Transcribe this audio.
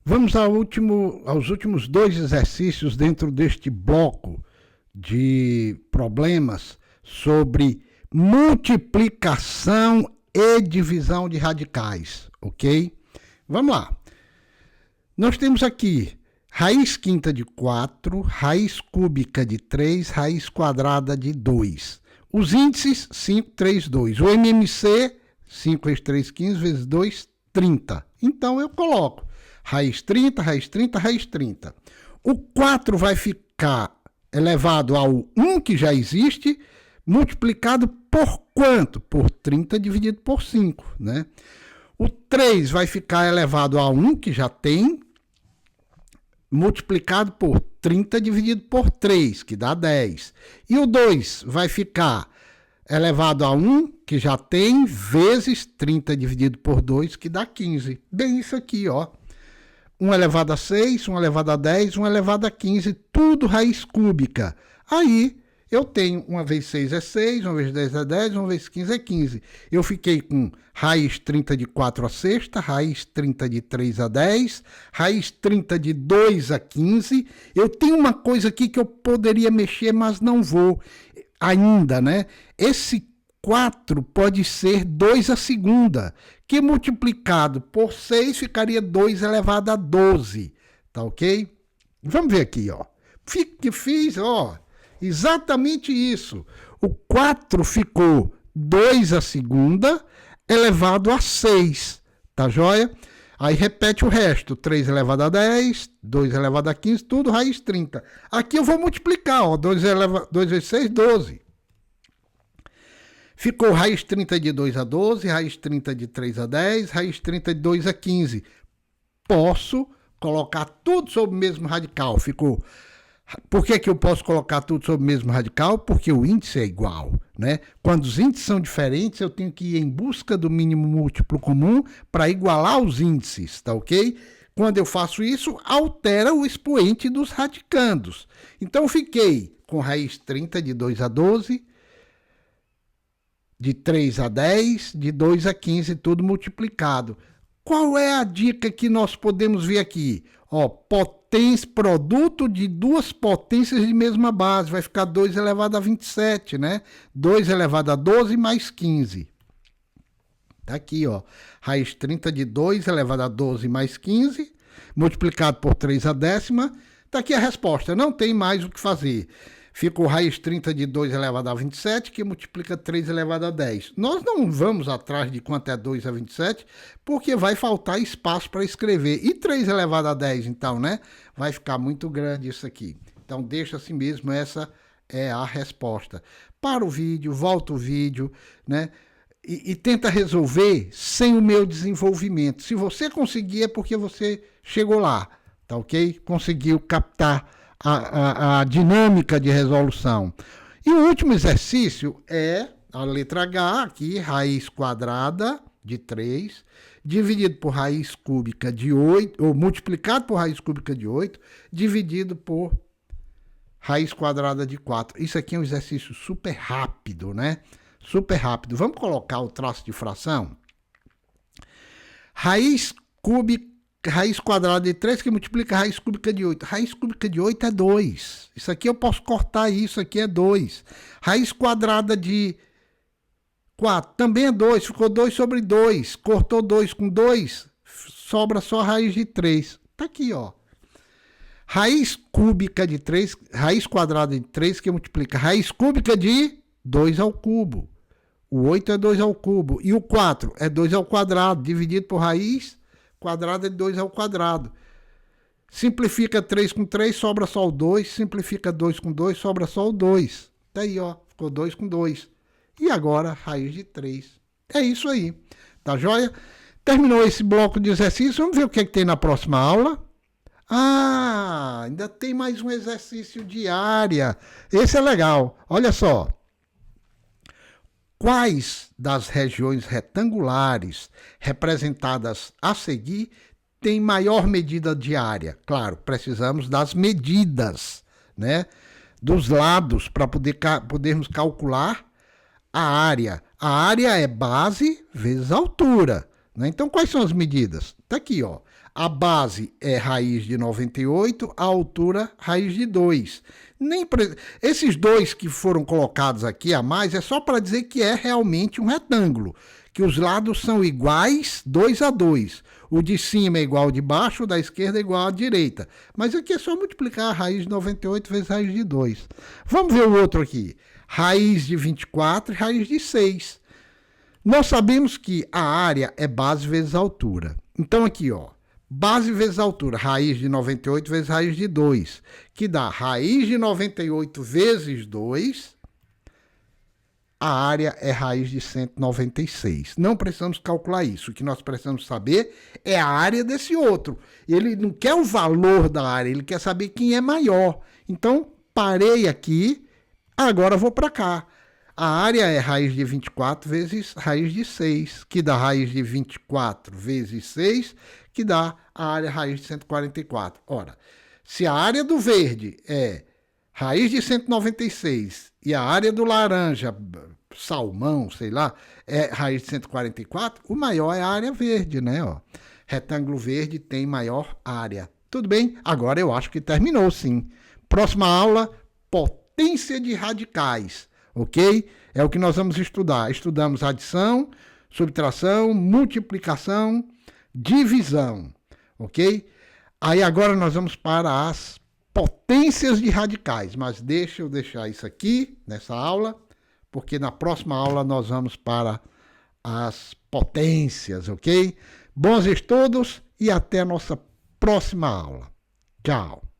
Vamos aos últimos dois exercícios dentro deste bloco de problemas sobre multiplicação e divisão de radicais, ok? Vamos lá. Nós temos aqui raiz quinta de 4, raiz cúbica de 3, raiz quadrada de 2. Os índices, 5, 3, 2. O MMC, 5 vezes 3, 15, vezes 2, 30. Então, eu coloco raiz 30, raiz 30, raiz 30. O 4 vai ficar elevado ao 1, que já existe, multiplicado por quanto? Por 30 dividido por 5, né? O 3 vai ficar elevado a 1, que já tem, multiplicado por 30 dividido por 3, que dá 10. E o 2 vai ficar elevado a 1, que já tem, vezes 30 dividido por 2, que dá 15. Bem isso aqui, ó. 1 elevado a 6, 1 elevado a 10, 1 elevado a 15, tudo raiz cúbica. Aí, eu tenho 1 vezes 6 é 6, 1 vezes 10 é 10, 1 vezes 15 é 15. Eu fiquei com raiz 30 de 4 a sexta, raiz 30 de 3 a 10, raiz 30 de 2 a 15. Eu tenho uma coisa aqui que eu poderia mexer, mas não vou ainda, né? Esse 4 pode ser 2 a segunda, que multiplicado por 6 ficaria 2 elevado a 12, tá ok? Vamos ver aqui, ó. Que fiz, ó, exatamente isso. O 4 ficou 2 a segunda elevado a 6, tá joia? Aí repete o resto, 3 elevado a 10, 2 elevado a 15, tudo raiz 30. Aqui eu vou multiplicar, ó, 2 vezes 6, 12. Ficou raiz 30 de 2 a 12, raiz 30 de 3 a 10, raiz 30 de 2 a 15. Posso colocar tudo sobre o mesmo radical. Ficou. Por que eu posso colocar tudo sobre o mesmo radical? Porque o índice é igual, né? Quando os índices são diferentes, eu tenho que ir em busca do mínimo múltiplo comum para igualar os índices, tá ok? Quando eu faço isso, altera o expoente dos radicandos. Então, fiquei com raiz 30 de 2 a 12, de 3 a 10, de 2 a 15, tudo multiplicado. Qual é a dica que nós podemos ver aqui? Ó, produto de duas potências de mesma base, vai ficar 2 elevado a 27, né? 2 elevado a 12 mais 15. Tá aqui, ó, raiz 30 de 2 elevado a 12 mais 15, multiplicado por 3 a décima. Tá aqui a resposta, não tem mais o que fazer. Ficou raiz 30 de 2 elevado a 27, que multiplica 3 elevado a 10. Nós não vamos atrás de quanto é 2 a 27, porque vai faltar espaço para escrever. E 3 elevado a 10, então, né? Vai ficar muito grande isso aqui. Então, deixa assim mesmo, essa é a resposta. Para o vídeo, volta o vídeo, né? E tenta resolver sem o meu desenvolvimento. Se você conseguir, é porque você chegou lá, tá ok? Conseguiu captar a dinâmica de resolução. E o último exercício é a letra H, aqui, raiz quadrada de 3, dividido por raiz cúbica de 8, ou multiplicado por raiz cúbica de 8, dividido por raiz quadrada de 4. Isso aqui é um exercício super rápido, né? Super rápido. Vamos colocar o traço de fração? Raiz quadrada de 3 que multiplica raiz cúbica de 8. Raiz cúbica de 8 é 2. Isso aqui eu posso cortar, isso aqui é 2. Raiz quadrada de 4 também é 2. Ficou 2 sobre 2. Cortou 2 com 2, sobra só a raiz de 3. Tá aqui, ó. Raiz cúbica de 3, raiz quadrada de 3 que multiplica raiz cúbica de 2 ao cubo. O 8 é 2 ao cubo. E o 4 é 2 ao quadrado, dividido por raiz quadrada de 2 ao quadrado. Simplifica 3 com 3, sobra só o 2. Simplifica 2 com 2, sobra só o 2. Tá aí, ó. Ficou 2 com 2. E agora, raiz de 3. É isso aí. Tá joia? Terminou esse bloco de exercício. Vamos ver o que tem na próxima aula. Ah, ainda tem mais um exercício de área. Esse é legal. Olha só. Quais das regiões retangulares representadas a seguir têm maior medida de área? Claro, precisamos das medidas, né, dos lados para podermos calcular a área. A área é base vezes altura, né? Então, quais são as medidas? Está aqui, ó. A base é raiz de 98, a altura raiz de 2. Esses dois que foram colocados aqui a mais é só para dizer que é realmente um retângulo, que os lados são iguais 2 a 2. O de cima é igual ao de baixo, o da esquerda é igual à direita. Mas aqui é só multiplicar a raiz de 98 vezes raiz de 2. Vamos ver o outro aqui. Raiz de 24 e raiz de 6. Nós sabemos que a área é base vezes altura. Então aqui, ó, base vezes altura, raiz de 98 vezes raiz de 2, que dá raiz de 98 vezes 2, a área é raiz de 196. Não precisamos calcular isso. O que nós precisamos saber é a área desse outro. Ele não quer o valor da área, ele quer saber quem é maior. Então, parei aqui, agora vou para cá. A área é raiz de 24 vezes raiz de 6, que dá raiz de 24 vezes 6, que dá a área raiz de 144. Ora, se a área do verde é raiz de 196 e a área do laranja, salmão, sei lá, é raiz de 144, o maior é a área verde, né? Ó, retângulo verde tem maior área. Tudo bem? Agora eu acho que terminou, sim. Próxima aula, potência de radicais, ok? É o que nós vamos estudar. Estudamos adição, subtração, multiplicação, divisão, ok? Aí agora nós vamos para as potências de radicais, mas deixa eu deixar isso aqui nessa aula, porque na próxima aula nós vamos para as potências, ok? Bons estudos e até a nossa próxima aula. Tchau!